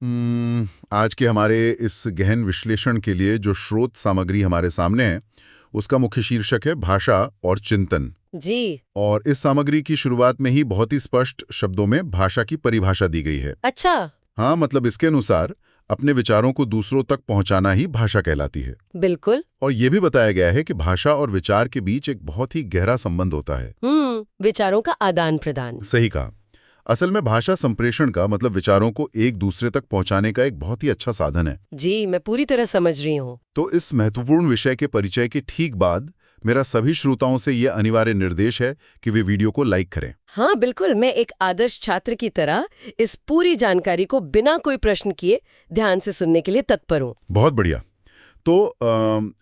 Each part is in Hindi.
आज के हमारे इस गहन विश्लेषण के लिए जो स्रोत सामग्री हमारे सामने है उसका मुख्य शीर्षक है भाषा और चिंतन। जी। और इस सामग्री की शुरुआत में ही बहुत ही स्पष्ट शब्दों में भाषा की परिभाषा दी गई है। अच्छा। हाँ, मतलब इसके अनुसार अपने विचारों को दूसरों तक पहुंचाना ही भाषा कहलाती है। बिल्कुल। और यह भी बताया गया है कि भाषा और विचार के बीच एक बहुत ही गहरा संबंध होता है। विचारों का आदान प्रदान। सही कहा। असल में भाषा संप्रेषण का मतलब विचारों को एक दूसरे तक पहुंचाने का एक बहुत ही अच्छा साधन है। जी, मैं पूरी तरह समझ रही हूँ। तो इस महत्वपूर्ण विषय के परिचय के ठीक बाद मेरा सभी श्रोताओं से यह अनिवार्य निर्देश है कि वे वीडियो को लाइक करें। हाँ बिल्कुल, मैं एक आदर्श छात्र की तरह इस पूरी जानकारी को बिना कोई प्रश्न किए ध्यान से सुनने के लिए तत्पर हूँ। बहुत बढ़िया। तो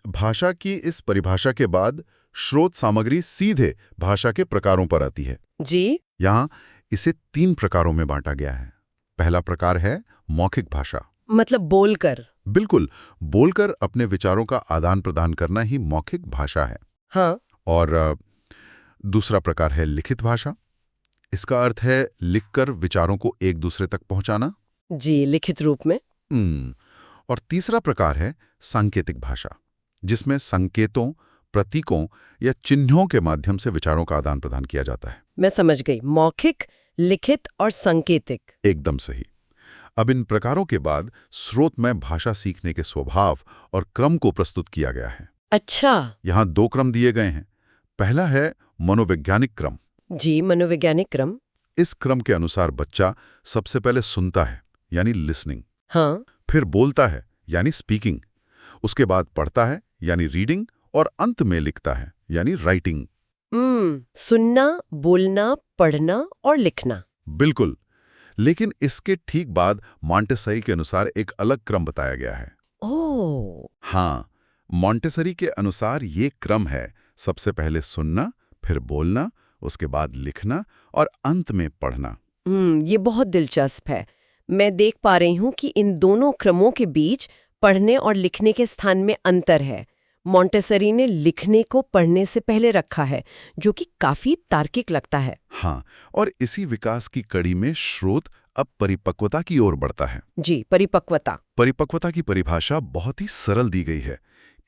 भाषा की इस परिभाषा के बाद स्रोत सामग्री सीधे भाषा के प्रकारों पर आती है। जी। यहाँ इसे 3 प्रकारों में बांटा गया है। पहला प्रकार है मौखिक भाषा। मतलब बोलकर। बिल्कुल, बोलकर अपने विचारों का आदान प्रदान करना ही मौखिक भाषा है। हाँ। और दूसरा प्रकार है लिखित भाषा। इसका अर्थ है लिखकर विचारों को एक दूसरे तक पहुंचाना। जी, लिखित रूप में। और तीसरा प्रकार है सांकेतिक भाषा, जिसमें संकेतों, प्रतीकों या चिन्हों के माध्यम से विचारों का आदान प्रदान किया जाता है। मैं समझ गई, मौखिक, लिखित और सांकेतिक। एकदम सही। अब इन प्रकारों के बाद स्रोत में भाषा सीखने के स्वभाव और क्रम को प्रस्तुत किया गया है। अच्छा। यहाँ 2 क्रम दिए गए हैं। पहला है मनोवैज्ञानिक क्रम। जी, मनोवैज्ञानिक क्रम। इस क्रम के अनुसार बच्चा सबसे पहले सुनता है, यानी लिसनिंग। हाँ। फिर बोलता है, यानी स्पीकिंग। उसके बाद पढ़ता है, यानी रीडिंग। और अंत में लिखता है, यानी राइटिंग। सुनना, बोलना, पढ़ना और लिखना। बिल्कुल। लेकिन इसके ठीक बाद मॉन्टेसरी के अनुसार एक अलग क्रम बताया गया है। ओह। हाँ, मॉन्टेसरी के अनुसार ये क्रम है सबसे पहले सुनना, फिर बोलना, उसके बाद लिखना और अंत में पढ़ना। ये बहुत दिलचस्प है। मैं देख पा रही हूँ कि इन दोनों क्रमों के बीच पढ़ने और लिखने के स्थान में अंतर है। मॉन्टेसरी ने लिखने को पढ़ने से पहले रखा है, जो कि काफी तार्किक लगता है। हाँ, और इसी विकास की कड़ी में स्रोत अब परिपक्वता की ओर बढ़ता है। जी, परिपक्वता। परिपक्वता की परिभाषा बहुत ही सरल दी गई है।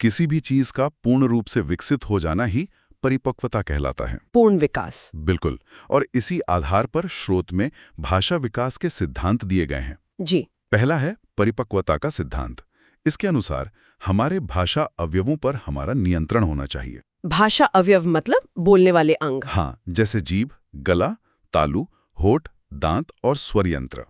किसी भी चीज का पूर्ण रूप से विकसित हो जाना ही परिपक्वता कहलाता है। पूर्ण विकास। बिल्कुल। और इसी आधार पर स्रोत में भाषा विकास के सिद्धांत दिए गए हैं। जी। पहला है परिपक्वता का सिद्धांत। इसके अनुसार हमारे भाषा अवयवों पर हमारा नियंत्रण होना चाहिए। भाषा अवयव मतलब बोलने वाले अंग। हाँ, जैसे जीभ, गला, तालु, होठ, दांत और स्वर यंत्र।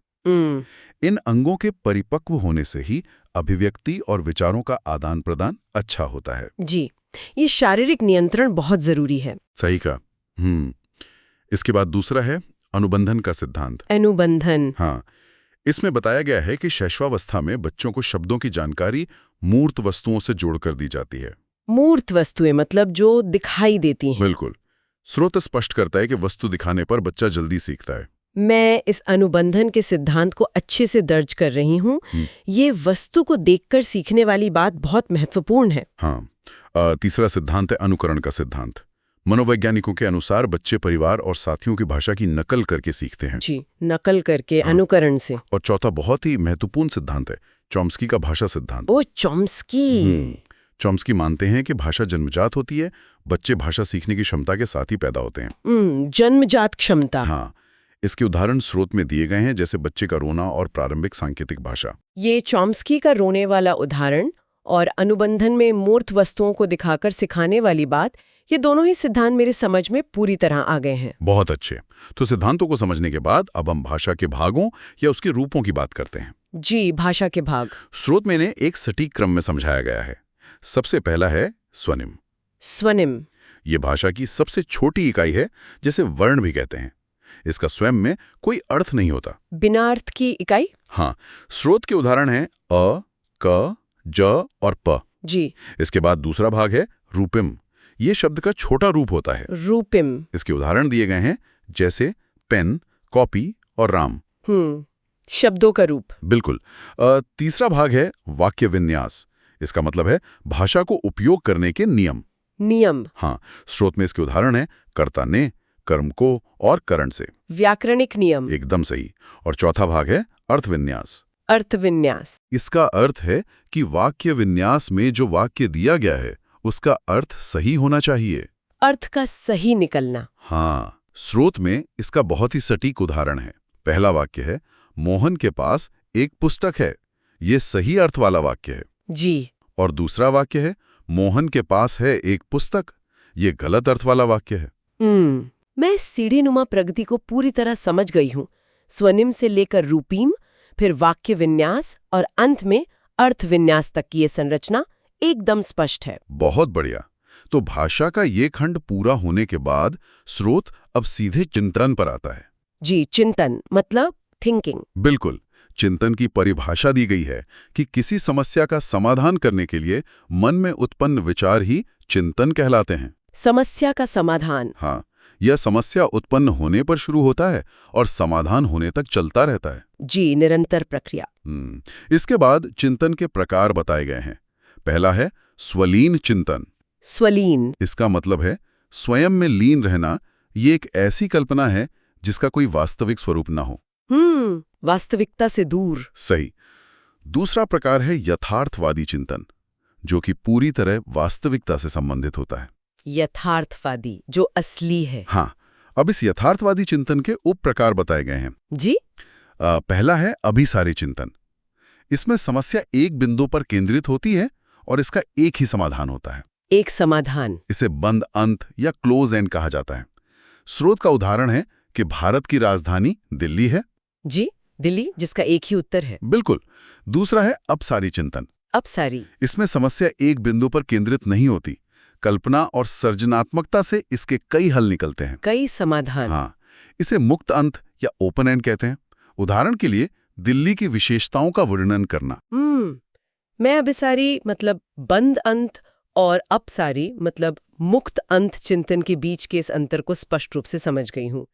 इन अंगों के परिपक्व होने से ही अभिव्यक्ति और विचारों का आदान प्रदान अच्छा होता है। जी, ये शारीरिक नियंत्रण बहुत जरूरी है। सही कहा। इसके बाद दूसरा है अनुबंधन का सिद्धांत। अनुबंधन। हाँ, इसमें बताया गया है कि शैशवावस्था में बच्चों को शब्दों की जानकारी मूर्त वस्तुओं से जोड़कर दी जाती है। मूर्त वस्तुएं मतलब जो दिखाई देती हैं। बिल्कुल। स्रोत स्पष्ट करता है कि वस्तु दिखाने पर बच्चा जल्दी सीखता है। मैं इस अनुबंधन के सिद्धांत को अच्छे से दर्ज कर रही हूँ। ये वस्तु को देखकर सीखने वाली बात बहुत महत्वपूर्ण है। हाँ। तीसरा सिद्धांत है अनुकरण का सिद्धांत। मनोवैज्ञानिकों के अनुसार बच्चे परिवार और साथियों की भाषा की नकल करके सीखते हैं। जी, नकल करके। हाँ। अनुकरण से। और चौथा बहुत ही महत्वपूर्ण सिद्धांत है चॉम्स्की का भाषा सिद्धांत। ओ, चॉम्स्की। चॉम्स्की मानते हैं कि भाषा जन्मजात होती है, बच्चे भाषा सीखने की क्षमता के साथ ही पैदा होते हैं। जन्मजात क्षमता। हाँ, इसके उदाहरण स्रोत में दिए गए हैं, जैसे बच्चे का रोना और प्रारंभिक सांकेतिक भाषा। ये चॉम्स्की का रोने वाला उदाहरण और अनुबंधन में मूर्त वस्तुओं को दिखाकर सिखाने वाली बात, ये दोनों ही सिद्धांत मेरे समझ में पूरी तरह आ गए हैं। बहुत अच्छे। तो सिद्धांतों को समझने के बाद अब हम भाषा के भागों या उसके रूपों की बात करते हैं। जी, भाषा के भाग। स्रोत में इन्हें एक सटीक क्रम में समझाया गया है। सबसे पहला है स्वनिम। स्वनिम। ये भाषा की सबसे छोटी इकाई है, जिसे वर्ण भी कहते हैं। इसका स्वयं में कोई अर्थ नहीं होता। बिना अर्थ की इकाई। हाँ, स्रोत के उदाहरण हैं अ, क, ज और प। जी। इसके बाद दूसरा भाग है रूपिम। ये शब्द का छोटा रूप होता है। रूपिम। इसके उदाहरण दिए गए हैं, जैसे पेन, कॉपी और राम। शब्दों का रूप। बिल्कुल। तीसरा भाग है वाक्य विन्यास। इसका मतलब है भाषा को उपयोग करने के नियम। नियम। हाँ, स्रोत में इसके उदाहरण है कर्ता ने, कर्म को और करण से। व्याकरणिक नियम। एकदम सही। और चौथा भाग है अर्थ विन्यास। अर्थ विन्यास। इसका अर्थ है कि वाक्य विन्यास में जो वाक्य दिया गया है उसका अर्थ सही होना चाहिए। अर्थ का सही निकलना। हाँ, स्रोत में इसका बहुत ही सटीक उदाहरण है। पहला वाक्य है, मोहन के पास एक पुस्तक है। ये सही अर्थ वाला वाक्य है। जी। और दूसरा वाक्य है, मोहन के पास है एक पुस्तक। ये गलत अर्थ वाला वाक्य है। मैं सीढ़ीनुमा प्रगति को पूरी तरह समझ गई हूँ। स्वनिम से लेकर रूपीम, फिर वाक्य विन्यास और अंत में अर्थ विन्यास तक की ये संरचना एकदम स्पष्ट है। बहुत बढ़िया। तो भाषा का ये खंड पूरा होने के बाद स्रोत अब सीधे चिंतन पर आता है। जी, चिंतन मतलब थिंकिंग। बिल्कुल। चिंतन की परिभाषा दी गई है कि किसी समस्या का समाधान करने के लिए मन में उत्पन्न विचार ही चिंतन कहलाते हैं। समस्या का समाधान। हाँ, यह समस्या उत्पन्न होने पर शुरू होता है और समाधान होने तक चलता रहता है। जी, निरंतर प्रक्रिया। इसके बाद चिंतन के प्रकार बताए गए हैं। पहला है स्वलीन चिंतन। स्वलीन, इसका मतलब है स्वयं में लीन रहना। ये एक ऐसी कल्पना है जिसका कोई वास्तविक स्वरूप ना हो। वास्तविकता से दूर। सही। दूसरा प्रकार है यथार्थवादी चिंतन, जो कि पूरी तरह वास्तविकता से संबंधित होता है। यथार्थवादी, जो असली है। हाँ, अब इस यथार्थवादी चिंतन के उप प्रकार बताए गए हैं। जी। पहला है अभिसारी चिंतन। इसमें समस्या एक बिंदु पर केंद्रित होती है और इसका एक ही समाधान होता है। एक समाधान। इसे बंद अंत या क्लोज एंड कहा जाता है। स्रोत का उदाहरण है कि भारत की राजधानी दिल्ली है। जी, दिल्ली, जिसका एक ही उत्तर है। बिल्कुल। दूसरा है अपसारी चिंतन। अपसारी। इसमें समस्या एक बिंदु पर केंद्रित नहीं होती। कल्पना और सृजनात्मकता से इसके कई हल निकलते हैं। कई समाधान। हाँ, इसे मुक्त अंत या ओपन एंड कहते हैं। उदाहरण के लिए दिल्ली की विशेषताओं का वर्णन करना। मैं अभिसारी मतलब बंद अंत और अपसारी मतलब मुक्त अंत चिंतन के बीच के इस अंतर को स्पष्ट रूप से समझ गई हूँ।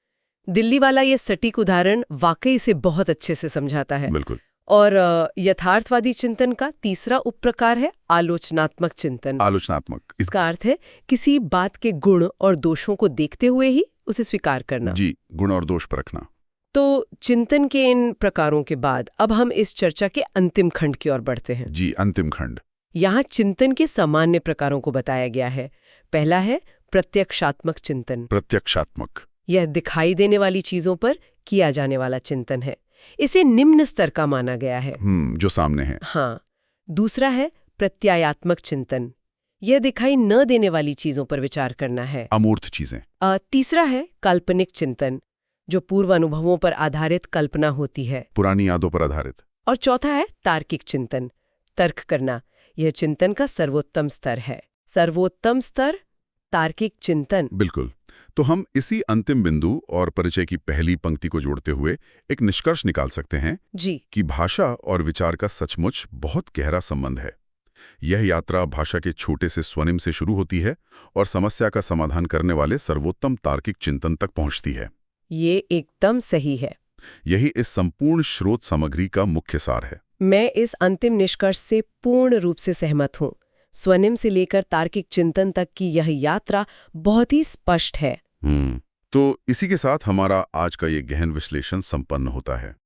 दिल्ली वाला ये सटीक उदाहरण वाकई से बहुत अच्छे से समझाता है। बिल्कुल। और यथार्थवादी चिंतन का तीसरा उपप्रकार है आलोचनात्मक चिंतन। आलोचनात्मक, इसका अर्थ है किसी बात के गुण और दोषों को देखते हुए ही उसे स्वीकार करना। जी, गुण और दोष परखना। तो चिंतन के इन प्रकारों के बाद अब हम इस चर्चा के अंतिम खंड की ओर बढ़ते हैं। जी, अंतिम खंड। यहाँ चिंतन के सामान्य प्रकारों को बताया गया है। पहला है प्रत्यक्षात्मक चिंतन। प्रत्यक्षात्मक, यह दिखाई देने वाली चीजों पर किया जाने वाला चिंतन है। इसे निम्न स्तर का माना गया है। जो सामने है। हाँ। दूसरा है प्रत्यायात्मक चिंतन। यह दिखाई न देने वाली चीजों पर विचार करना है। अमूर्त चीजें। तीसरा है काल्पनिक चिंतन, जो पूर्व अनुभवों पर आधारित कल्पना होती है। पुरानी यादों पर आधारित। और चौथा है तार्किक चिंतन, तर्क करना। यह चिंतन का सर्वोत्तम स्तर है। सर्वोत्तम स्तर तार्किक चिंतन। बिल्कुल। तो हम इसी अंतिम बिंदु और परिचय की पहली पंक्ति को जोड़ते हुए एक निष्कर्ष निकाल सकते हैं जी कि भाषा और विचार का सचमुच बहुत गहरा संबंध है। यह यात्रा भाषा के छोटे से स्वनिम से शुरू होती है और समस्या का समाधान करने वाले सर्वोत्तम तार्किक चिंतन तक पहुंचती है। ये एकदम सही है। यही इस संपूर्ण स्रोत सामग्री का मुख्य सार है। मैं इस अंतिम निष्कर्ष से पूर्ण रूप से सहमत हूँ। स्वनिम से लेकर तार्किक चिंतन तक की यह यात्रा बहुत ही स्पष्ट है। तो इसी के साथ हमारा आज का ये गहन विश्लेषण संपन्न होता है।